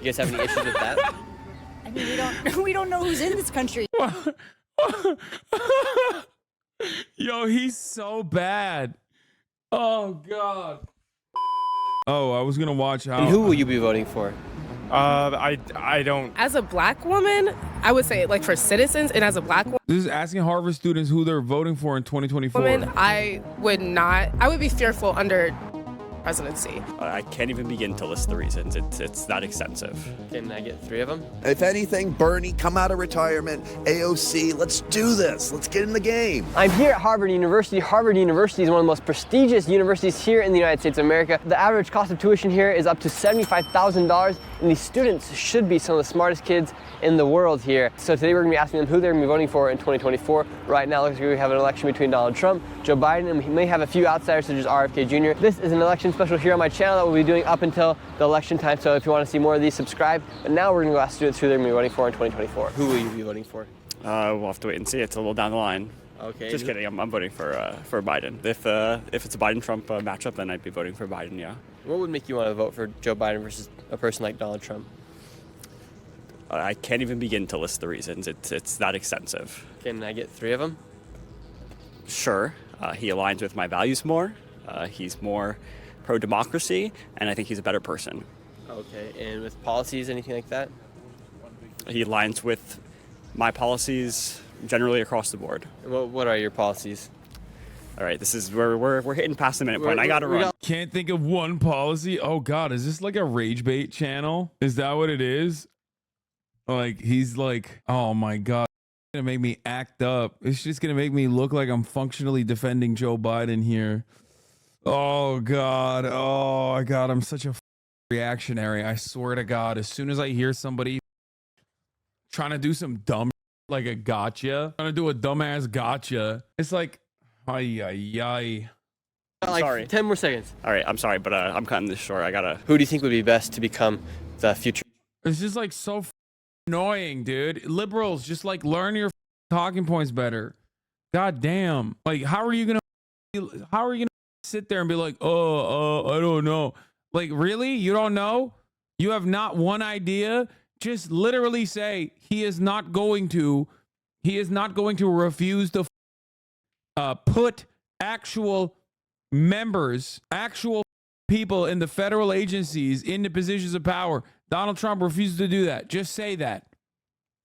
You guys have any issues with that? I mean, we don't know who's in this country. Yo, he's so bad. Oh God. Oh, I was gonna watch how. And who will you be voting for? I don't. As a black woman, I would say like for citizens and as a black woman, This is asking Harvard students who they're voting for in 2024. I would not. I would be fearful under presidency. I can't even begin to list the reasons. It's that extensive. Can I get 3 of them? If anything, Bernie, come out of retirement. AOC, let's do this. Let's get in the game. I'm here at Harvard University. Harvard University is one of the most prestigious universities here in the United States of America. The average cost of tuition here is up to $75,000, and these students should be some of the smartest kids in the world here. So today we're going to be asking them who they're going to be voting for in 2024. Right now, it looks like we have an election between Donald Trump, Joe Biden, and we may have a few outsiders such as RFK Jr. This is an election special here on my channel that we'll be doing up until the election time. So if you want to see more of these, subscribe. But now we're going to go ask students who they're going to be voting for in 2024. Who will you be voting for? We'll have to wait and see. It's a little down the line. Okay. Just kidding. I'm voting for Biden. If it's a Biden-Trump matchup, then I'd be voting for Biden. Yeah. What would make you want to vote for Joe Biden versus a person like Donald Trump? I can't even begin to list the reasons. It's that extensive. Can I get 3 of them? Sure. He aligns with my values more. He's more pro-democracy, and I think he's a better person. Okay. And with policies, anything like that? He aligns with my policies generally across the board. And what are your policies? All right, this is where we're hitting past the minute point. I gotta run. Can't think of one policy. Oh God, is this like a rage bait channel? Is that what it is? Like he's like, oh my God, it's gonna make me act up. It's just gonna make me look like I'm functionally defending Joe Biden here. Oh God, oh God, I'm such a reactionary. I swear to God, as soon as I hear somebody trying to do some dumb like a gotcha, trying to do a dumbass gotcha, it's like, ay ay ay. Like sorry. 10 more seconds. All right, I'm sorry, but I'm cutting this short. I gotta. Who do you think would be best to become the future? It's just like so annoying, dude. Liberals, just like learn your talking points better. God damn. Like, how are you gonna sit there and be like, I don't know. Like, really? You don't know? You have not one idea? Just literally say he is not going to refuse to put actual members, actual people in the federal agencies into positions of power. Donald Trump refuses to do that. Just say that.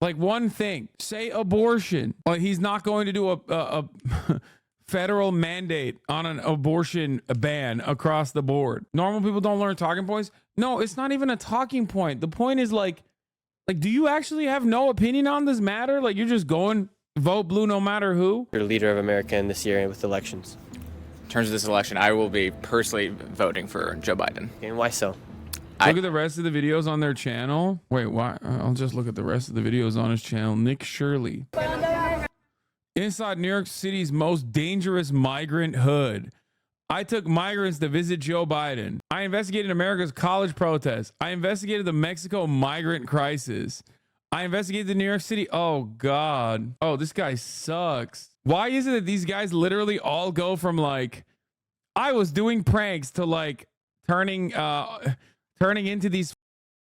Like one thing. Say abortion. Like he's not going to do a federal mandate on an abortion ban across the board. Normal people don't learn talking points. No, it's not even a talking point. The point is like, do you actually have no opinion on this matter? Like you're just going vote blue no matter who? You're leader of America in this year and with elections. In terms of this election, I will be personally voting for Joe Biden. Okay, and why so? Look at the rest of the videos on their channel. Wait, why? I'll just look at the rest of the videos on his channel. Nick Shirley. Inside New York City's most dangerous migrant hood. I took migrants to visit Joe Biden. I investigated America's college protests. I investigated the Mexico migrant crisis. I investigated the New York City. Oh, God. Oh, this guy sucks. Why is it that these guys literally all go from like, I was doing pranks to like turning into these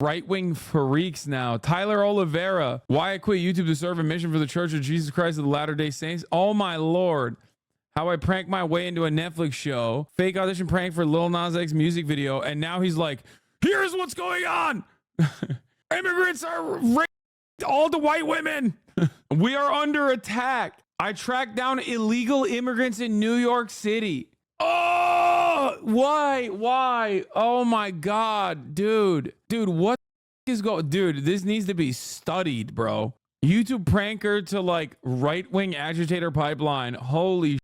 right-wing freaks now. Tyler Oliveira. Why I quit YouTube to serve a mission for the Church of Jesus Christ of the Latter-day Saints. Oh, my Lord. How I pranked my way into a Netflix show. Fake audition prank for Lil Nas X music video. And now he's like, here's what's going on. Immigrants are raping all the white women. We are under attack. I tracked down illegal immigrants in New York City. Oh, why? Oh my God, dude, what is going? Dude, this needs to be studied, bro. YouTube pranker to like right-wing agitator pipeline. Holy.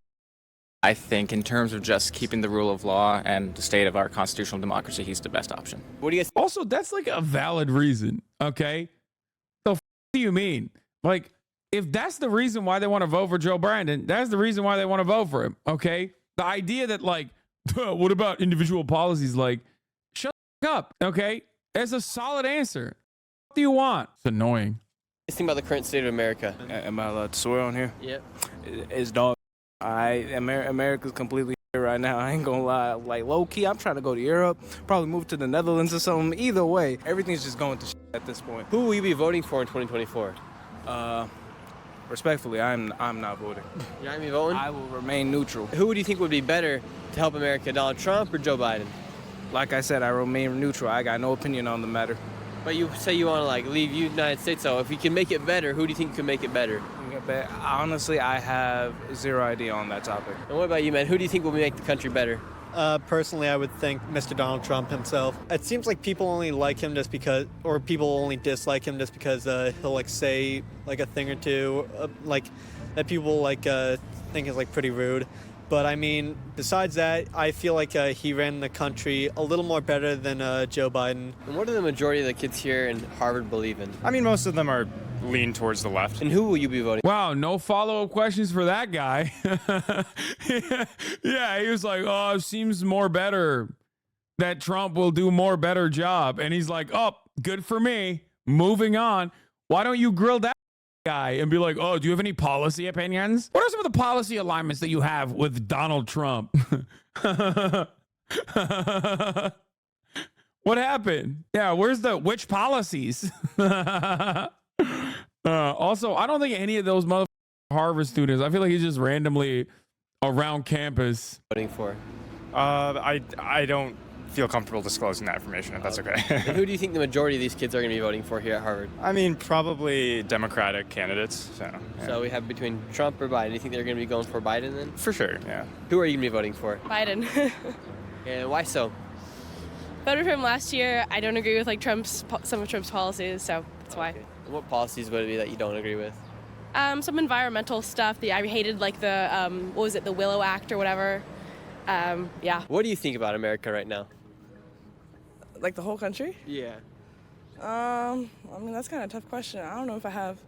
I think in terms of just keeping the rule of law and the state of our constitutional democracy, he's the best option. What do you guys? Also, that's like a valid reason. Okay, the do you mean? Like, if that's the reason why they want to vote for Joe Biden, that's the reason why they want to vote for him. Okay. The idea that like, what about individual policies? Like, shut the up, okay? That's a solid answer. What do you want? It's annoying. What do you think about the current state of America? Am I allowed to swear on here? Yep. It's dog. America's completely right now. I ain't gonna lie. Like, low key, I'm trying to go to Europe, probably move to the Netherlands or something. Either way, everything's just going to at this point. Who will you be voting for in 2024? Respectfully, I'm not voting. You're not gonna be voting? I will remain neutral. Who would you think would be better to help America, Donald Trump or Joe Biden? Like I said, I remain neutral. I got no opinion on the matter. But you say you want to like leave the United States, so if we can make it better, who do you think could make it better? Honestly, I have zero idea on that topic. And what about you, man? Who do you think will make the country better? Personally, I would think Mr. Donald Trump himself. It seems like people only like him just because, or people only dislike him just because he'll like say like a thing or two, like that people like think is like pretty rude. But I mean, besides that, I feel like he ran the country a little more better than Joe Biden. And what do the majority of the kids here in Harvard believe in? I mean, most of them are lean towards the left. And who will you be voting? Wow, no follow-up questions for that guy. Yeah, he was like, oh, it seems more better that Trump will do more better job. And he's like, oh, good for me. Moving on. Why don't you grill that guy and be like, oh, do you have any policy opinions? What are some of the policy alignments that you have with Donald Trump? What happened? Yeah, which policies? Also, I don't think any of those motherfucking Harvard students, I feel like he's just randomly around campus. Voting for? I don't feel comfortable disclosing that information, if that's okay. And who do you think the majority of these kids are going to be voting for here at Harvard? I mean, probably Democratic candidates. So, yeah. So we have between Trump or Biden. Do you think they're going to be going for Biden then? For sure, yeah. Who are you going to be voting for? Biden. And why so? Voted for him last year. I don't agree with like some of Trump's policies, so that's why. Okay. And what policies would it be that you don't agree with? Some environmental stuff. I hated like the what was it, the Willow Act or whatever. Yeah. What do you think about America right now? Like the whole country? Yeah. I mean, that's kind of a tough question. I don't know if I have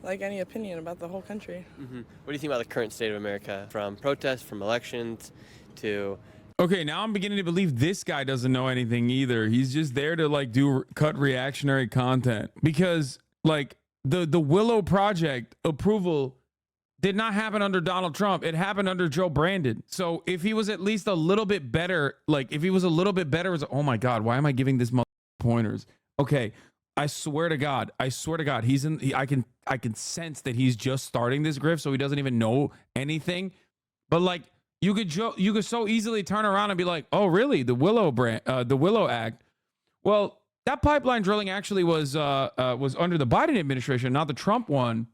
like any opinion about the whole country. Mm-hmm. What do you think about the current state of America, from protests, from elections, to... Okay, now I'm beginning to believe this guy doesn't know anything either. He's just there to like cut reactionary content, because like the Willow Project approval did not happen under Donald Trump. It happened under Joe Brandon. So if he was at least a little bit better, like if he was a little bit better, oh my God, why am I giving this pointers? Okay, I swear to God, he's in. I can sense that he's just starting this grift, so he doesn't even know anything. But like you could so easily turn around and be like, oh really, the Willow Act. Well, that pipeline drilling actually was under the Biden administration, not the Trump one.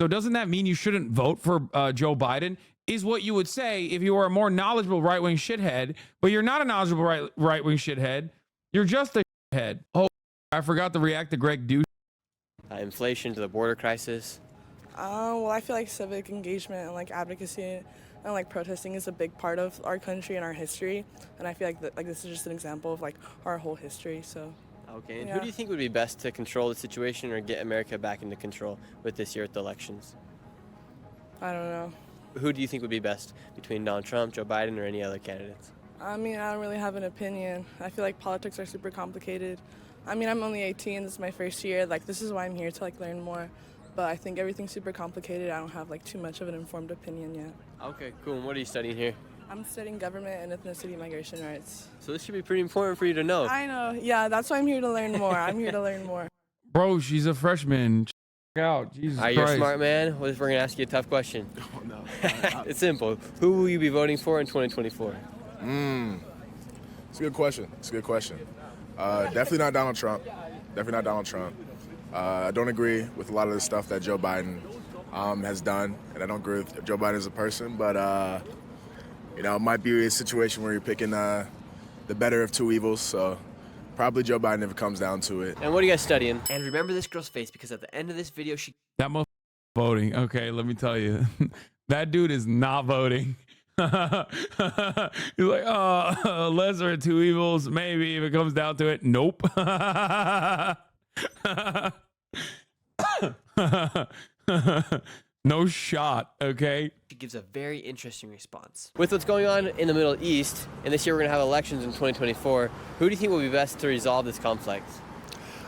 So doesn't that mean you shouldn't vote for Joe Biden? Is what you would say if you were a more knowledgeable right-wing shithead, but you're not a knowledgeable right-wing shithead. You're just a shithead. Oh, I forgot to react to Greg Douche. Inflation, to the border crisis. Well, I feel like civic engagement and like advocacy and like protesting is a big part of our country and our history. And I feel like this is just an example of like our whole history. So. Okay, and who do you think would be best to control the situation or get America back into control with this year at the elections? I don't know. Who do you think would be best between Donald Trump, Joe Biden, or any other candidates? I mean, I don't really have an opinion. I feel like politics are super complicated. I mean, I'm only 18, this is my first year. Like, this is why I'm here to like learn more. But I think everything's super complicated. I don't have like too much of an informed opinion yet. Okay, cool. And what are you studying here? I'm studying government and ethnicity migration rights. So this should be pretty important for you to know. I know. Yeah, that's why I'm here to learn more. I'm here to learn more. Bro, she's a freshman. Check out. Jesus Christ. You're a smart man. We're going to ask you a tough question. Oh, no. It's simple. Who will you be voting for in 2024? It's a good question. Definitely not Donald Trump. I don't agree with a lot of the stuff that Joe Biden has done, and I don't agree with Joe Biden as a person, but you know, it might be a situation where you're picking the better of two evils, so probably Joe Biden if it comes down to it. And what are you guys studying? And remember this girl's face, because at the end of this video, That motherfucker voting. Okay, let me tell you. That dude is not voting. He's like, oh, lesser of two evils, maybe if it comes down to it. Nope. No shot, okay? She gives a very interesting response. With what's going on in the Middle East, and this year we're going to have elections in 2024, who do you think will be best to resolve this conflict?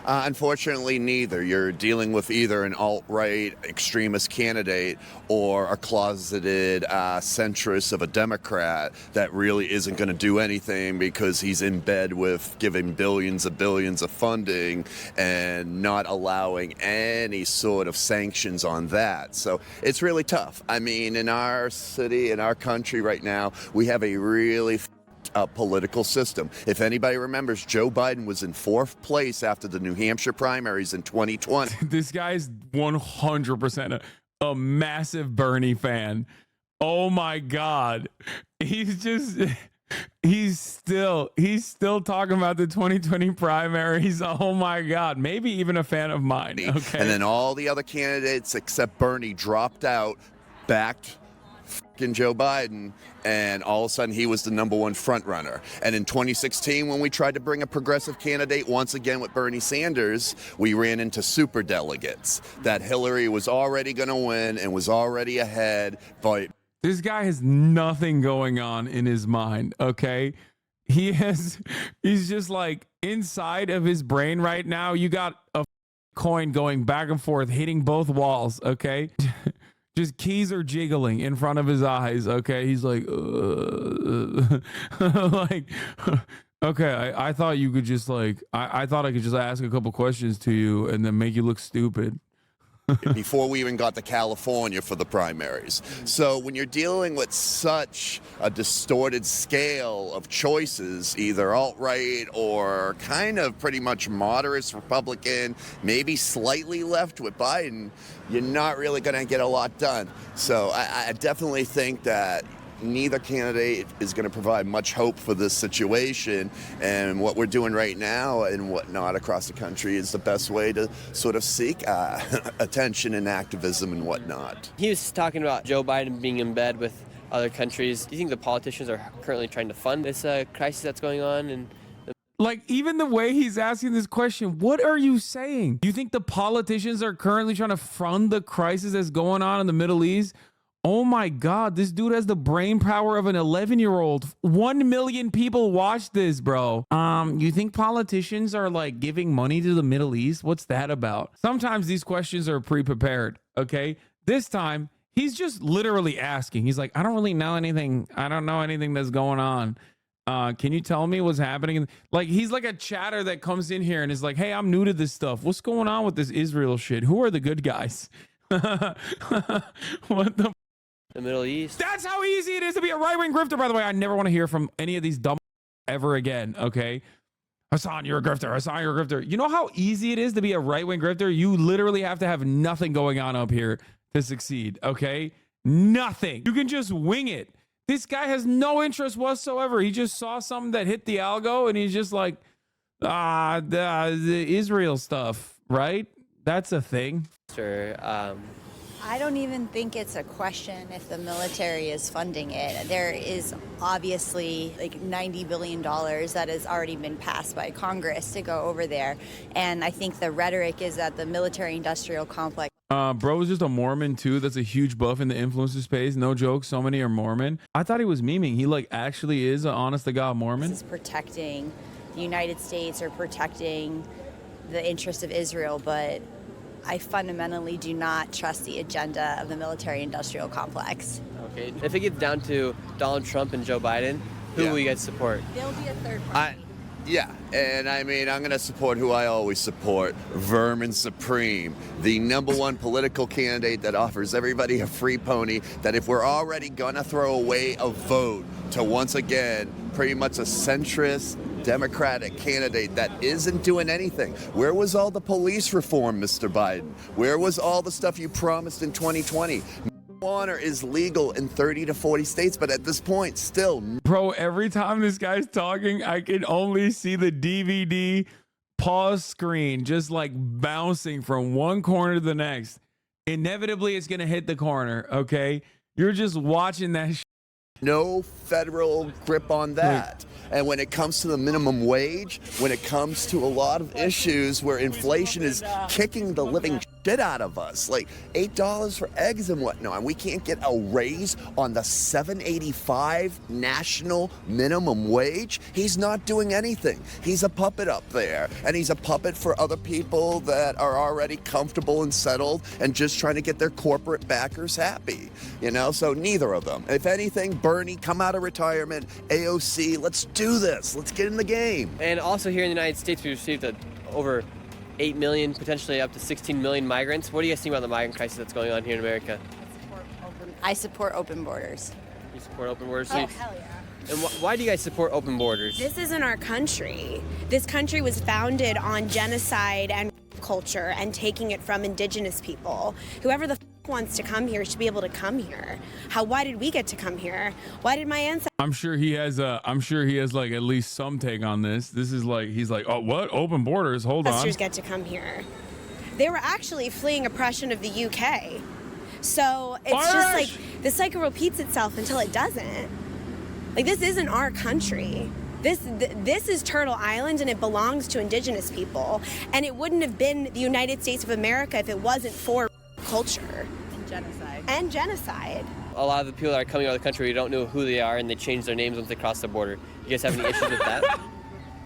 Unfortunately, neither. You're dealing with either an alt-right extremist candidate or a closeted centrist of a Democrat that really isn't going to do anything because he's in bed with giving billions of funding and not allowing any sort of sanctions on that. So it's really tough. I mean, in our city, in our country right now, we have a really political system. If anybody remembers, Joe Biden was in 4th place after the New Hampshire primaries in 2020. This guy's 100% a massive Bernie fan. Oh my God. He's still talking about the 2020 primaries. Oh my God. Maybe even a fan of mine. Okay. And then all the other candidates except Bernie dropped out, backed Joe Biden, and all of a sudden he was the #1 front runner. And in 2016, when we tried to bring a progressive candidate once again with Bernie Sanders, we ran into super delegates that Hillary was already going to win and was already ahead. But this guy has nothing going on in his mind. Okay. He's just like inside of his brain right now. You got a coin going back and forth, hitting both walls. Okay. Just keys are jiggling in front of his eyes. Okay. He's like, like, okay. I thought you could just like, I thought I could just ask a couple questions to you and then make you look stupid. before we even got to California for the primaries. So when you're dealing with such a distorted scale of choices, either alt-right or kind of pretty much moderate Republican, maybe slightly left with Biden, you're not really going to get a lot done. So I definitely think that neither candidate is going to provide much hope for this situation, and what we're doing right now and whatnot across the country is the best way to sort of seek attention and activism and whatnot. He was talking about Joe Biden being in bed with other countries. Do you think the politicians are currently trying to fund this crisis that's going on? And like, even the way he's asking this question, what are you saying? You think the politicians are currently trying to fund the crisis that's going on in the Middle East? Oh my God, this dude has the brain power of an 11-year-old. 1 million people watch this, bro. You think politicians are like giving money to the Middle East? What's that about? Sometimes these questions are pre-prepared, okay? This time, he's just literally asking. He's like, I don't really know anything. I don't know anything that's going on. Can you tell me what's happening? Like, he's like a chatter that comes in here and is like, hey, I'm new to this stuff. What's going on with this Israel shit? Who are the good guys? What the Middle East. That's how easy it is to be a right-wing grifter. By the way, I never want to hear from any of these dumb ever again, okay? Hasan, you're a grifter. Hasan, you're a grifter. You know how easy it is to be a right-wing grifter? You literally have to have nothing going on up here to succeed, okay? Nothing. You can just wing it. This guy has no interest whatsoever. He just saw something that hit the algo, and he's just like, the Israel stuff, right? That's a thing. Sure. I don't even think it's a question if the military is funding it. There is obviously like $90 billion that has already been passed by Congress to go over there. And I think the rhetoric is that the military-industrial complex. Bro is just a Mormon too. That's a huge buff in the influencer space. No joke. So many are Mormon. I thought he was memeing. He like actually is an honest to God Mormon. This is protecting the United States or protecting the interests of Israel, but I fundamentally do not trust the agenda of the military-industrial complex. Okay. If it gets down to Donald Trump and Joe Biden, who will you guys support? There'll be a third party. Yeah, and I mean, I'm going to support who I always support, Vermin Supreme, the #1 political candidate that offers everybody a free pony, that if we're already going to throw away a vote to once again pretty much a centrist Democratic candidate that isn't doing anything. Where was all the police reform, Mr. Biden? Where was all the stuff you promised in 2020? Marijuana is legal in 30 to 40 states, but at this point, still. Bro, every time this guy's talking, I can only see the DVD pause screen just like bouncing from one corner to the next. Inevitably, it's going to hit the corner, okay? You're just watching that shit. No federal grip on that. And when it comes to the minimum wage, when it comes to a lot of issues where inflation is kicking the living shit out of us. Like $8 for eggs and whatnot. And we can't get a raise on the $7.85 national minimum wage. He's not doing anything. He's a puppet up there. And he's a puppet for other people that are already comfortable and settled and just trying to get their corporate backers happy. You know, so neither of them. If anything, Bernie, come out of retirement. AOC, let's do this. Let's get in the game. And also here in the United States, we received over 8 million, potentially up to 16 million migrants. What do you guys think about the migrant crisis that's going on here in America? I support open borders. You support open borders? Oh, hell yeah. And why do you guys support open borders? This isn't our country. This country was founded on genocide and culture and taking it from indigenous people. Whoever the wants to come here should be able to come here. Why did we get to come here? Why did my ancestors? I'm sure he has like at least some take on this. This is like, he's like, oh, what? Open borders? Hold on. Get to come here. They were actually fleeing oppression of the UK. So it's just like the cycle repeats itself until it doesn't. Like, this isn't our country. This is Turtle Island, and it belongs to indigenous people. And it wouldn't have been the United States of America if it wasn't for culture. And genocide. A lot of the people that are coming out of the country, we don't know who they are, and they change their names once they cross the border. You guys have any issues with that?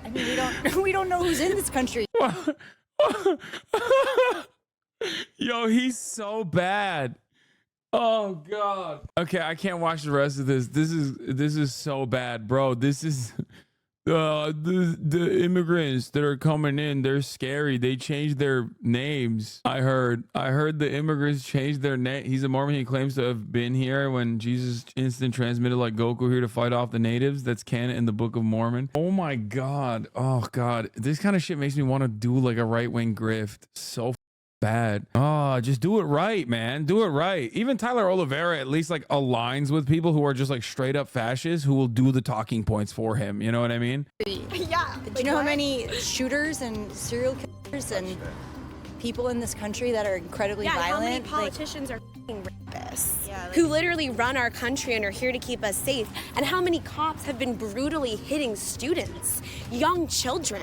I mean, we don't know who's in this country. Yo, he's so bad. Oh God. Okay, I can't watch the rest of this. This is so bad, bro. This is the immigrants that are coming in, they're scary. They changed their names. I heard the immigrants changed their name. He's a Mormon. He claims to have been here when Jesus instant transmitted like Goku here to fight off the natives. That's canon in the Book of Mormon. Oh my God. Oh God. This kind of shit makes me want to do like a right-wing grift. So bad. Oh, just do it right, man. Do it right. Even Tyler Oliveira at least like aligns with people who are just like straight up fascists who will do the talking points for him. You know what I mean? Yeah. Do you know how many shooters and serial killers and people in this country that are incredibly violent? How many politicians are rapists who literally run our country and are here to keep us safe? And how many cops have been brutally hitting students, young children?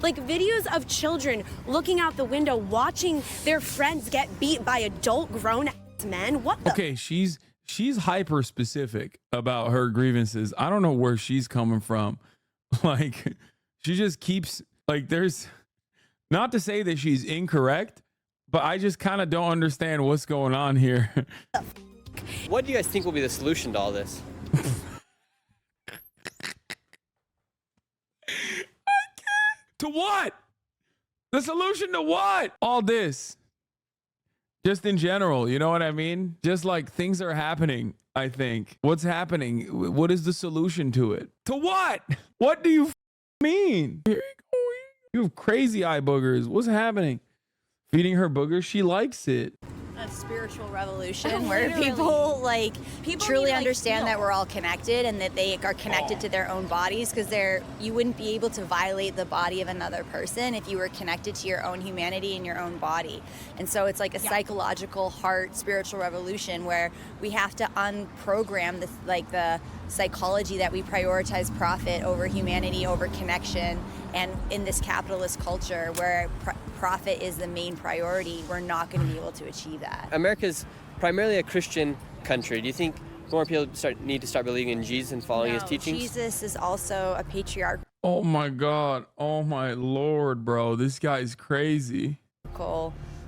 Like videos of children looking out the window, watching their friends get beat by adult grown men. What the? Okay, she's hyper specific about her grievances. I don't know where she's coming from. Like, she just keeps like, there's not to say that she's incorrect, but I just kind of don't understand what's going on here. What do you guys think will be the solution to all this? To what? The solution to what? All this. Just in general, you know what I mean? Just like things are happening, I think. What's happening? What is the solution to it? To what? What do you mean? Here you go. You have crazy eye boogers. What's happening? Feeding her boogers? She likes it. A spiritual revolution where people truly understand that we're all connected and that they are connected to their own bodies, because you wouldn't be able to violate the body of another person if you were connected to your own humanity and your own body. And so it's like a psychological heart spiritual revolution where we have to unprogram this, like the psychology that we prioritize profit over humanity, over connection. And in this capitalist culture where profit is the main priority, we're not going to be able to achieve that. America's primarily a Christian country. Do you think more people need to start believing in Jesus and following his teachings? Jesus is also a patriarchal Oh my God. Oh my Lord, bro. This guy's crazy.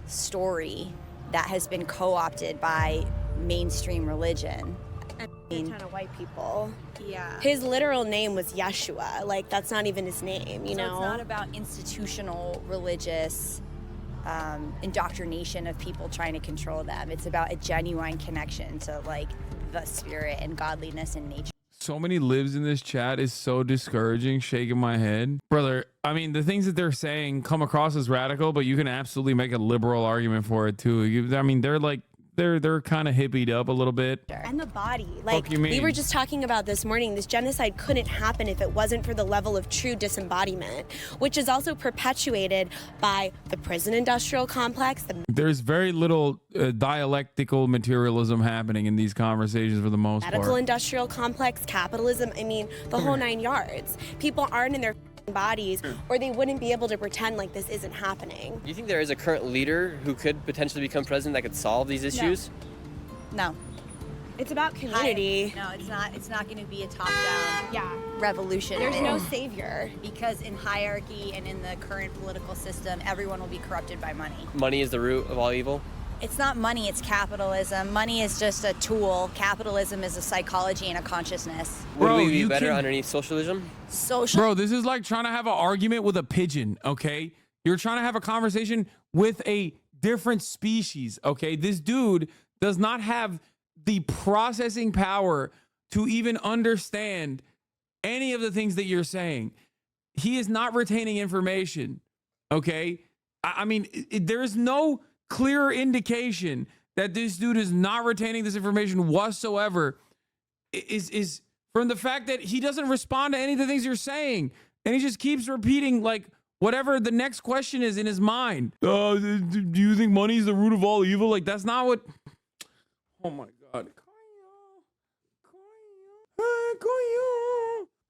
story that has been co-opted by mainstream religion. A ton of white people. Yeah. His literal name was Yeshua. Like, that's not even his name, you know? It's not about institutional religious indoctrination of people trying to control them. It's about a genuine connection to, like, the spirit and godliness and nature. So many lives in this chat is so discouraging, shaking my head. Brother, I mean, the things that they're saying come across as radical, but you can absolutely make a liberal argument for it, too. I mean, they're like, they're kind of hippied up a little bit. And the body. Like, we were just talking about this morning, this genocide couldn't happen if it wasn't for the level of true disembodiment, which is also perpetuated by the prison industrial complex. There's very little dialectical materialism happening in these conversations for the most part. Medical industrial complex, capitalism, I mean, the whole 9 yards. People aren't in their bodies, or they wouldn't be able to pretend like this isn't happening. Do you think there is a current leader who could potentially become president that could solve these issues? No. It's about community. No, it's not. It's not going to be a top-down revolution. There's no savior. Because in hierarchy and in the current political system, everyone will be corrupted by money. Money is the root of all evil? It's not money, it's capitalism. Money is just a tool. Capitalism is a psychology and a consciousness. Would we be better underneath socialism? Bro, this is like trying to have an argument with a pigeon, okay? You're trying to have a conversation with a different species, okay? This dude does not have the processing power to even understand any of the things that you're saying. He is not retaining information, okay? I mean, there is no clear indication that this dude is not retaining this information whatsoever. Is from the fact that he doesn't respond to any of the things you're saying, and he just keeps repeating like whatever the next question is in his mind. Do you think money is the root of all evil? Like, that's not what. Oh my God.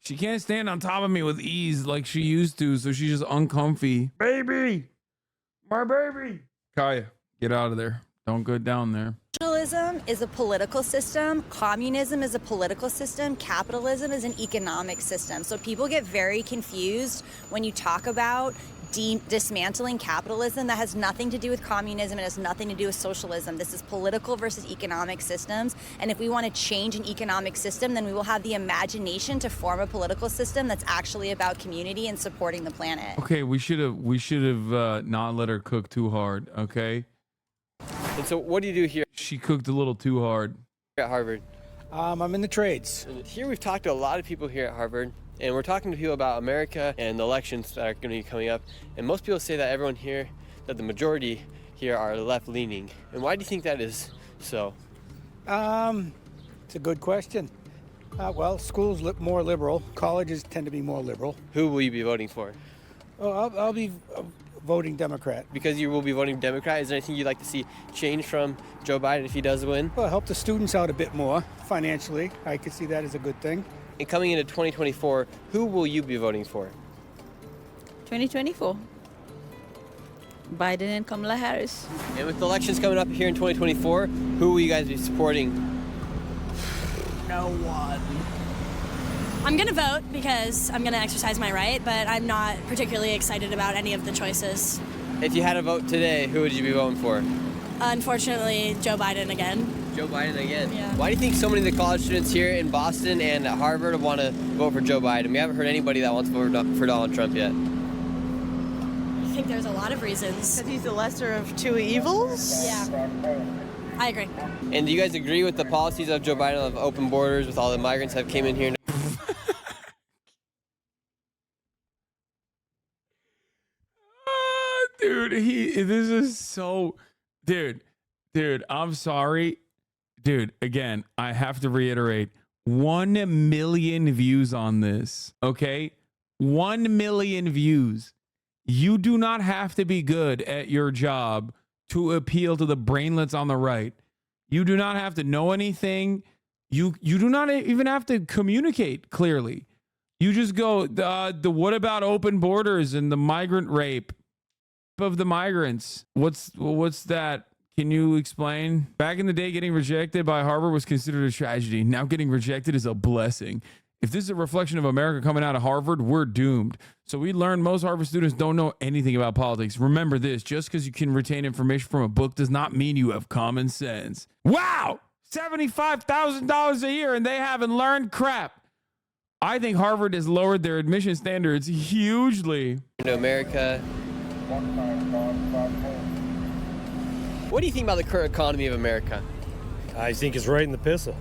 She can't stand on top of me with ease like she used to, so she's just uncomfy. Baby, my baby. Kaya, get out of there. Don't go down there. Socialism is a political system. Communism is a political system. Capitalism is an economic system. So people get very confused when you talk about dismantling capitalism. That has nothing to do with communism. It has nothing to do with socialism. This is political versus economic systems. And if we want to change an economic system, then we will have the imagination to form a political system that's actually about community and supporting the planet. Okay, we should have not let her cook too hard, okay? And so what do you do here? She cooked a little too hard. At Harvard. I'm in the trades. And here we've talked to a lot of people here at Harvard, and we're talking to people about America and the elections that are going to be coming up. And most people say that everyone here, that the majority here are left-leaning. And why do you think that is so? It's a good question. Well, schools more liberal. Colleges tend to be more liberal. Who will you be voting for? Oh, I'll be voting Democrat. Because you will be voting Democrat, is there anything you'd like to see change from Joe Biden if he does win? Well, help the students out a bit more financially. I could see that as a good thing. And coming into 2024, who will you be voting for? 2024. Biden and Kamala Harris. And with the elections coming up here in 2024, who will you guys be supporting? No one. I'm going to vote because I'm going to exercise my right, but I'm not particularly excited about any of the choices. If you had a vote today, who would you be voting for? Unfortunately, Joe Biden again. Joe Biden again? Yeah. Why do you think so many of the college students here in Boston and at Harvard want to vote for Joe Biden? We haven't heard anybody that wants to vote for Donald Trump yet. I think there's a lot of reasons. Because he's the lesser of two evils? Yeah. I agree. And do you guys agree with the policies of Joe Biden of open borders with all the migrants that came in here? Dude, this is so, dude, I'm sorry. Dude, again, I have to reiterate, 1 million views on this, okay? 1 million views. You do not have to be good at your job to appeal to the brainlets on the right. You do not have to know anything. You do not even have to communicate clearly. You just go, the what about open borders and the migrant rape of the migrants? What's that? Can you explain? Back in the day, getting rejected by Harvard was considered a tragedy. Now getting rejected is a blessing. If this is a reflection of America coming out of Harvard, we're doomed. So we learned most Harvard students don't know anything about politics. Remember this, just because you can retain information from a book does not mean you have common sense. Wow! $75,000 a year and they haven't learned crap. I think Harvard has lowered their admission standards hugely. To America. What do you think about the current economy of America? I think it's right in the pisser.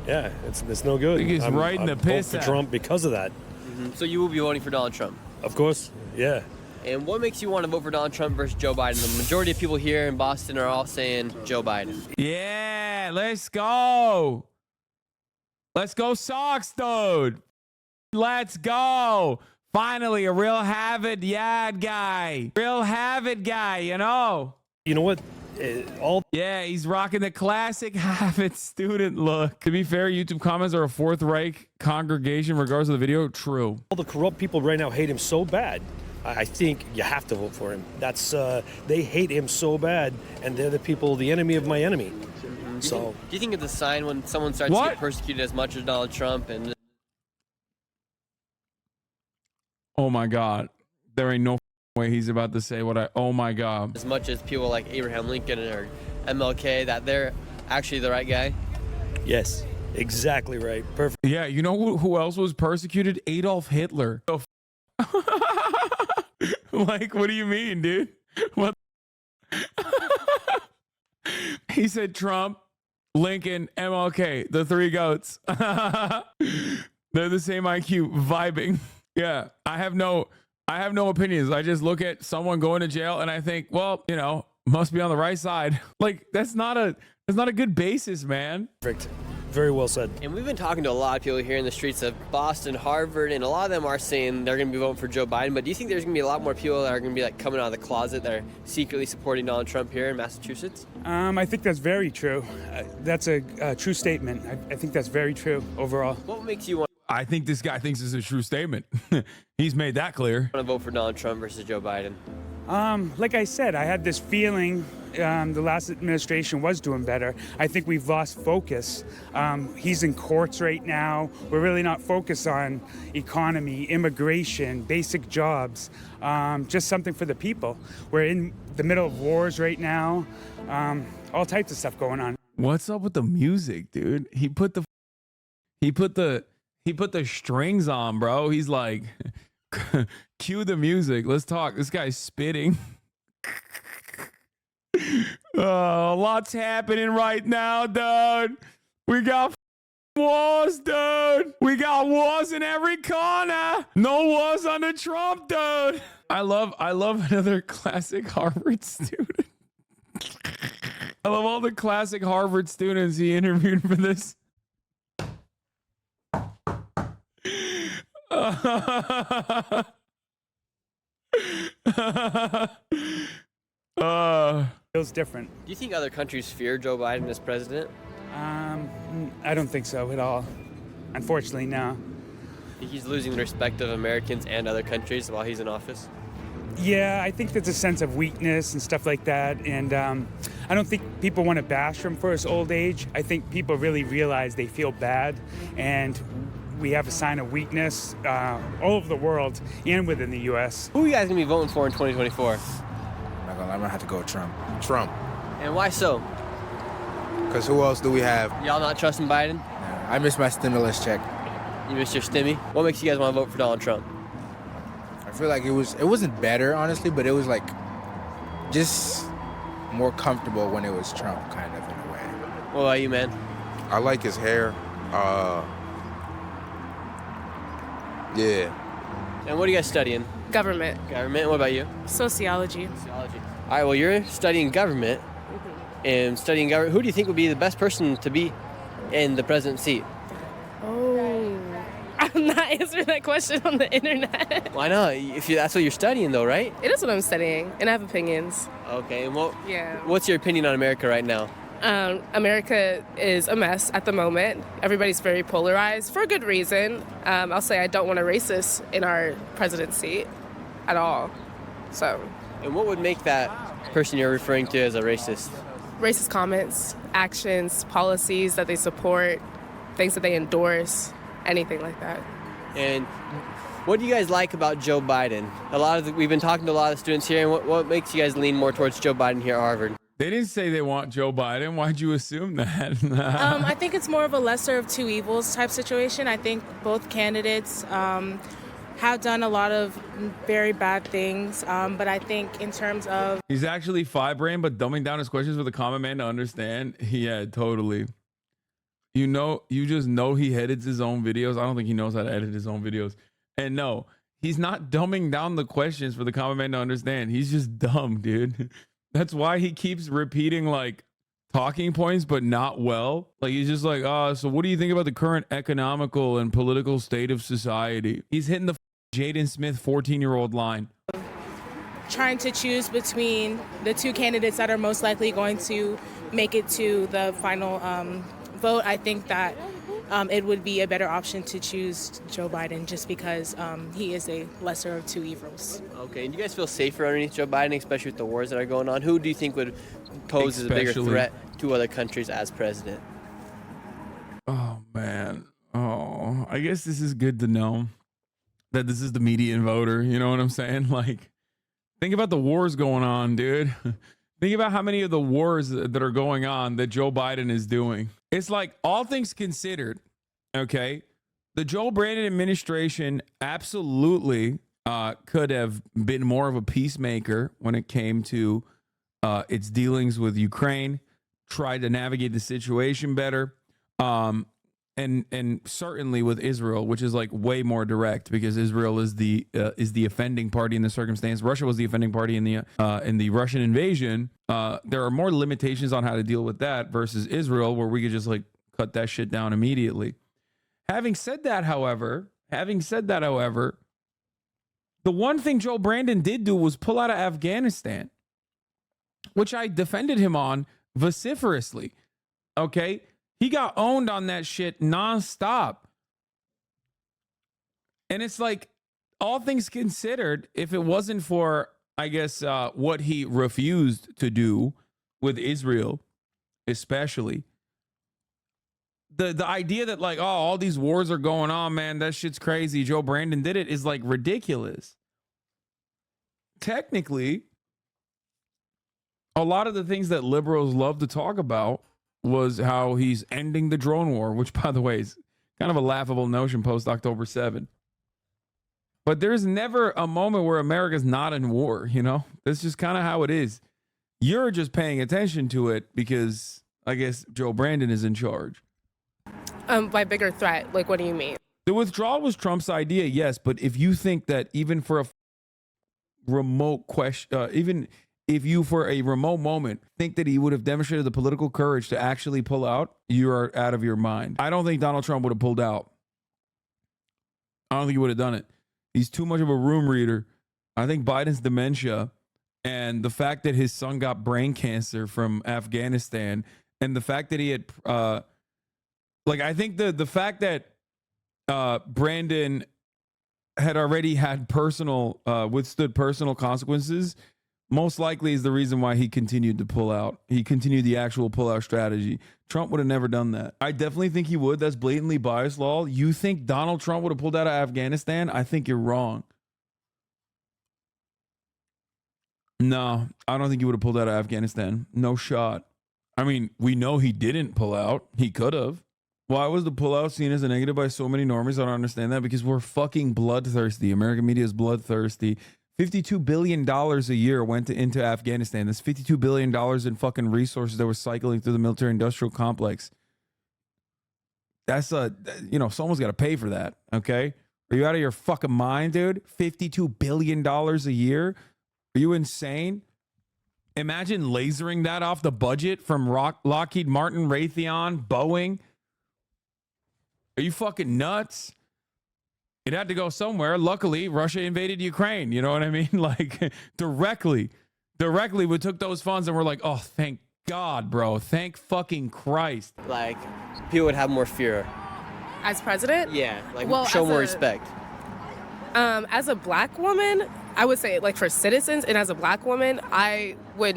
Yeah, it's no good. I think it's right in the piss. For Trump because of that. Mm-hmm. So you will be voting for Donald Trump? Of course, yeah. And what makes you want to vote for Donald Trump versus Joe Biden? The majority of people here in Boston are all saying Joe Biden. Yeah, let's go. Let's go Sox, dude. Let's go. Finally, a real have it, yad guy. Real have it guy, you know. You know what? all. Yeah, he's rocking the classic Harvard student look. To be fair, YouTube comments are a Fourth Reich congregation regardless of the video. True. All the corrupt people right now hate him so bad. I think you have to vote for him. That's they hate him so bad, and they're the people, the enemy of my enemy. Do you think it's a sign when someone starts to get persecuted as much as Donald Trump? And oh my God, there ain't no way he's about to say what I. Oh my God. As much as people like Abraham Lincoln or MLK, that they're actually the right guy. Yes, exactly right. Perfect. Yeah, you know who else was persecuted? Adolf Hitler. Like, what do you mean, dude? What? He said Trump, Lincoln, MLK, the three goats. They're the same IQ, vibing. Yeah, I have no opinions. I just look at someone going to jail and I think, well, you know, must be on the right side. Like, that's not a good basis, man. Perfect. Very well said. And we've been talking to a lot of people here in the streets of Boston, Harvard, and a lot of them are saying they're going to be voting for Joe Biden. But do you think there's going to be a lot more people that are going to be like coming out of the closet that are secretly supporting Donald Trump here in Massachusetts? I think that's very true. That's a true statement. I think that's very true overall. What makes you want I think this guy thinks it's a true statement. He's made that clear. to vote for Donald Trump versus Joe Biden? Like I said, I had this feeling the last administration was doing better. I think we've lost focus. He's in courts right now. We're really not focused on economy, immigration, basic jobs, just something for the people. We're in the middle of wars right now, all types of stuff going on. What's up with the music, dude? He put the strings on, bro. He's like, cue the music. Let's talk. This guy's spitting. Oh, lots happening right now, dude. We got wars, dude. We got wars in every corner. No wars under Trump, dude. I love another classic Harvard student. I love all the classic Harvard students he interviewed for this. Feels different. Do you think other countries fear Joe Biden as president? I don't think so at all. Unfortunately, no. Think he's losing the respect of Americans and other countries while he's in office? Yeah, I think there's a sense of weakness and stuff like that. And I don't think people want to bash him for his old age. I think people really realize they feel bad. And we have a sign of weakness all over the world and within the U.S. Who are you guys going to be voting for in 2024? I'm going to have to go with Trump. Trump. And why so? Because who else do we have? Y'all not trusting Biden? No, I missed my stimulus check. You missed your stimmy? What makes you guys want to vote for Donald Trump? I feel like it wasn't better, honestly, but it was like just more comfortable when it was Trump, kind of, in a way. What about you, man? I like his hair. Yeah. And what are you guys studying? Government. Government. What about you? Sociology. Sociology. All right, well, you're studying government. And studying government, who do you think would be the best person to be in the president's seat? Oh, I'm not answering that question on the internet. Why not? That's what you're studying, though, right? It is what I'm studying, and I have opinions. Okay, and Yeah. what's your opinion on America right now? America is a mess at the moment. Everybody's very polarized for a good reason. I'll say I don't want a racist in our presidency at all. So. And what would make that person you're referring to as a racist? Racist comments, actions, policies that they support, things that they endorse, anything like that. And what do you guys like about Joe Biden? We've been talking to a lot of students here, and what makes you guys lean more towards Joe Biden here at Harvard? They didn't say they want Joe Biden. Why'd you assume that? I think it's more of a lesser of two evils type situation. I think both candidates have done a lot of very bad things, but I think in terms of... He's actually five-brain, but dumbing down his questions for the common man to understand. Yeah, totally. You just know he edits his own videos. I don't think he knows how to edit his own videos. And no, he's not dumbing down the questions for the common man to understand. He's just dumb, dude. That's why he keeps repeating like talking points, but not well. Like he's just like, so what do you think about the current economical and political state of society? He's hitting the Jaden Smith 14-year-old line. trying to choose between the two candidates that are most likely going to make it to the final vote, I think that it would be a better option to choose Joe Biden just because he is a lesser of two evils. Okay, and do you guys feel safer underneath Joe Biden, especially with the wars that are going on? Who do you think would pose as a bigger threat to other countries as president? Oh, man. Oh, I guess this is good to know that this is the median voter. You know what I'm saying? Like, think about the wars going on, dude. Think about how many of the wars that are going on that Joe Biden is doing. It's like, all things considered, okay, the Joe Brandon administration absolutely could have been more of a peacemaker when it came to its dealings with Ukraine, tried to navigate the situation better, and certainly with Israel, which is like way more direct because Israel is the offending party in the circumstance. Russia was the offending party in the Russian invasion. There are more limitations on how to deal with that versus Israel, where we could just like cut that shit down immediately. Having said that, however, the one thing Joe Brandon did do was pull out of Afghanistan, which I defended him on vociferously. Okay. He got owned on that shit nonstop. And it's like, all things considered, if it wasn't for, I guess, what he refused to do with Israel, especially, the idea that like, oh, all these wars are going on, man, that shit's crazy, Joe Brandon did it, is like ridiculous. Technically, a lot of the things that liberals love to talk about was how he's ending the drone war, which, by the way, is kind of a laughable notion post October 7. But there's never a moment where America's not in war, you know? That's just kind of how it is. You're just paying attention to it because, I guess, Joe Brandon is in charge. By bigger threat, like, what do you mean? The withdrawal was Trump's idea, yes, but if you think that even for a remote question, even if you for a remote moment think that he would have demonstrated the political courage to actually pull out, you are out of your mind. I don't think Donald Trump would have pulled out. I don't think he would have done it. He's too much of a room reader. I think Biden's dementia and the fact that his son got brain cancer from Afghanistan and the fact that he had, I think the fact that Brandon had already had withstood personal consequences most likely is the reason why he continued to pull out. He continued the actual pull-out strategy. Trump would have never done that. I definitely think he would. That's blatantly biased law. You think Donald Trump would have pulled out of Afghanistan? I think you're wrong. No, I don't think he would have pulled out of Afghanistan. No shot. I mean, we know he didn't pull out. He could have. Why was the pullout seen as a negative by so many normies? I don't understand that because we're fucking bloodthirsty. American media is bloodthirsty. $52 billion a year went into Afghanistan. That's $52 billion in fucking resources that were cycling through the military industrial complex. That's someone's got to pay for that. Okay. Are you out of your fucking mind, dude? $52 billion a year. Are you insane? Imagine lasering that off the budget from Lockheed Martin, Raytheon, Boeing. Are you fucking nuts? It had to go somewhere. Luckily, Russia invaded Ukraine. You know what I mean? Like directly, we took those funds and we're like, oh, thank God, bro. Thank fucking Christ. Like, people would have more fear. As president? Yeah, show more respect. As a black woman, I would say, like, for citizens and as a black woman, I would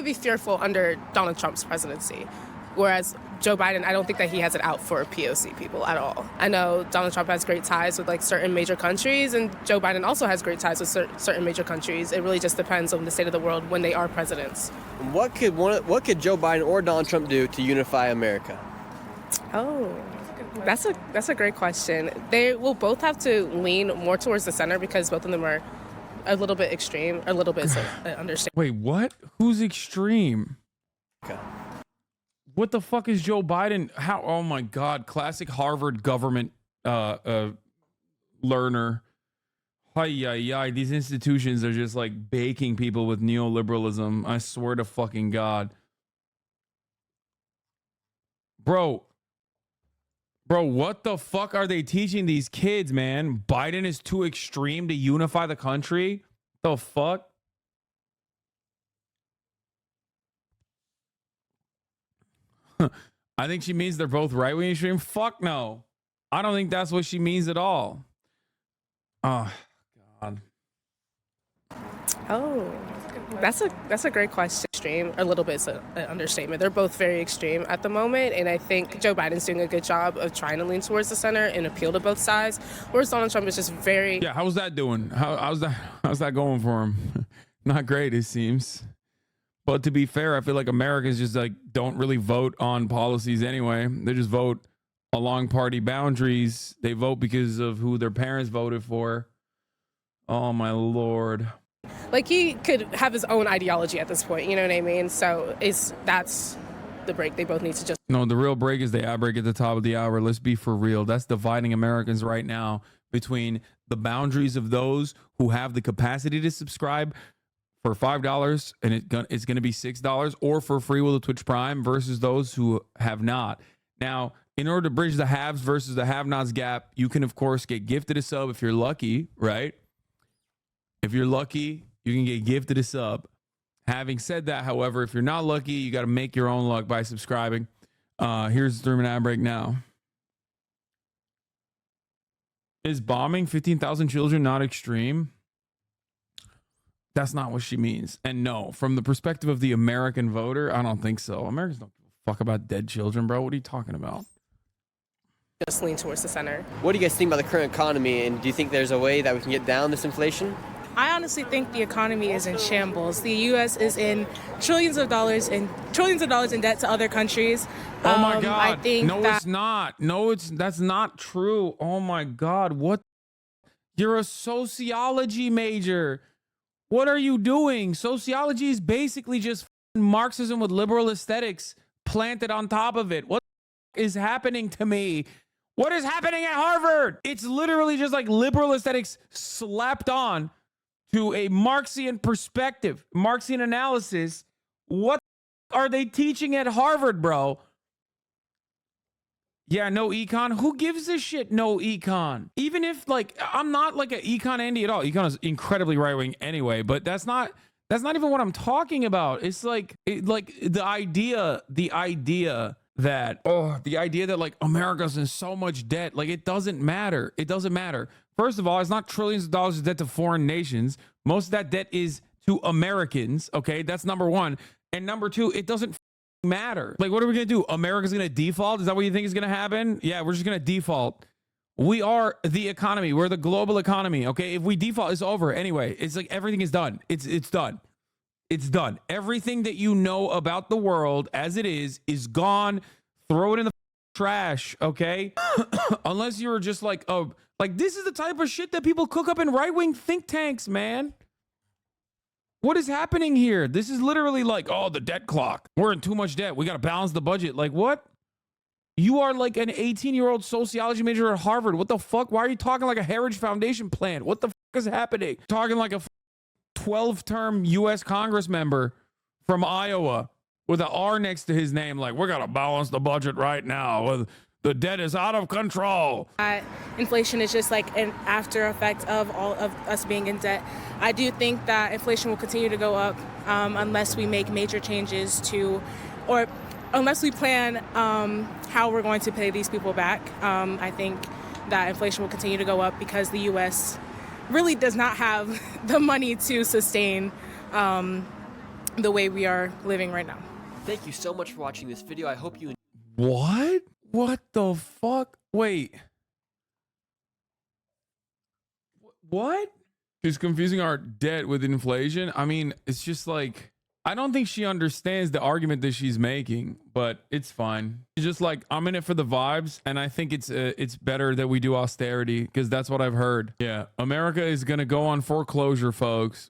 be fearful under Donald Trump's presidency. Whereas Joe Biden, I don't think that he has it out for POC people at all. I know Donald Trump has great ties with like certain major countries, and Joe Biden also has great ties with certain major countries. It really just depends on the state of the world when they are presidents. What could Joe Biden or Donald Trump do to unify America? Oh, that's a great question. They will both have to lean more towards the center because both of them are a little bit extreme, a little bit understand. Wait, what? Who's extreme? Okay. What the fuck is Joe Biden? How? Oh my God! Classic Harvard government learner. Hi. These institutions are just like baking people with neoliberalism. I swear to fucking God, bro. What the fuck are they teaching these kids, man? Biden is too extreme to unify the country. The fuck? I think she means they're both right wing extreme. Fuck no. I don't think that's what she means at all. Oh, God. Oh, that's a great question. Extreme, a little bit an understatement. They're both very extreme at the moment, and I think Joe Biden's doing a good job of trying to lean towards the center and appeal to both sides. Whereas Donald Trump is just very How's that doing? How's that going for him? Not great, it seems. But to be fair, I feel like Americans just like don't really vote on policies anyway. They just vote along party boundaries. They vote because of who their parents voted for. Oh my Lord. like he could have his own ideology at this point. You know what I mean? So that's the break they both need to just. No, the real break is the ad break at the top of the hour. Let's be for real. That's dividing Americans right now between the boundaries of those who have the capacity to subscribe for $5 and it's going to be $6, or for free with a Twitch Prime, versus those who have not. Now, in order to bridge the haves versus the have-nots gap, you can, of course, get gifted a sub if you're lucky, right? If you're lucky, you can get gifted a sub. Having said that, however, if you're not lucky, you got to make your own luck by subscribing. Here's the 3-minute ad break now. Is bombing 15,000 children not extreme? That's not what she means. And no, from the perspective of the American voter, I don't think so. Americans don't give a fuck about dead children, bro. What are you talking about? Just lean towards the center. What do you guys think about the current economy, and do you think there's a way that we can get down this inflation? I honestly think the economy is in shambles. The U.S. is in trillions of dollars in debt to other countries. Oh my God! I think it's not. No, that's not true. Oh my God! What? You're a sociology major. What are you doing? Sociology is basically just Marxism with liberal aesthetics planted on top of it. What is happening to me? What is happening at Harvard? It's literally just like liberal aesthetics slapped on to a Marxian perspective, Marxian analysis. What are they teaching at Harvard, bro? Yeah, no econ. Who gives a shit? No econ. Even if like I'm not like an econ Andy at all. Econ is incredibly right wing anyway. But that's not even what I'm talking about. It's like the idea that like America's in so much debt. Like it doesn't matter. It doesn't matter. First of all, it's not trillions of dollars of debt to foreign nations. Most of that debt is to Americans. Okay, that's number one. And number two, it doesn't matter. Like, what are we gonna do? America's gonna default? Is that what you think is gonna happen? Yeah, we're just gonna default. We are the economy. We're the global economy. Okay, if we default, it's over anyway. It's like everything is done. It's done. It's done. Everything that you know about the world as it is gone. Throw it in the trash. Okay, unless you're just like, oh, like this is the type of shit that people cook up in right-wing think tanks, man. What is happening here? This is literally like, oh, the debt clock. We're in too much debt. We got to balance the budget. Like, what? You are like an 18-year-old sociology major at Harvard. What the fuck? Why are you talking like a Heritage Foundation plant? What the fuck is happening? Talking like a 12-term U.S. Congress member from Iowa with an R next to his name. Like, we're going to balance the budget right now. The debt is out of control. Inflation is just like an after effect of all of us being in debt. I do think that inflation will continue to go up unless we make major changes or unless we plan how we're going to pay these people back. I think that inflation will continue to go up because the U.S. really does not have the money to sustain the way we are living right now. Thank you so much for watching this video. I hope you. What? What the fuck? Wait. What? She's confusing our debt with inflation. I mean, it's just like, I don't think she understands the argument that she's making, but it's fine. She's just like, I'm in it for the vibes, and I think it's better that we do austerity because that's what I've heard. Yeah, America is gonna go on foreclosure, folks.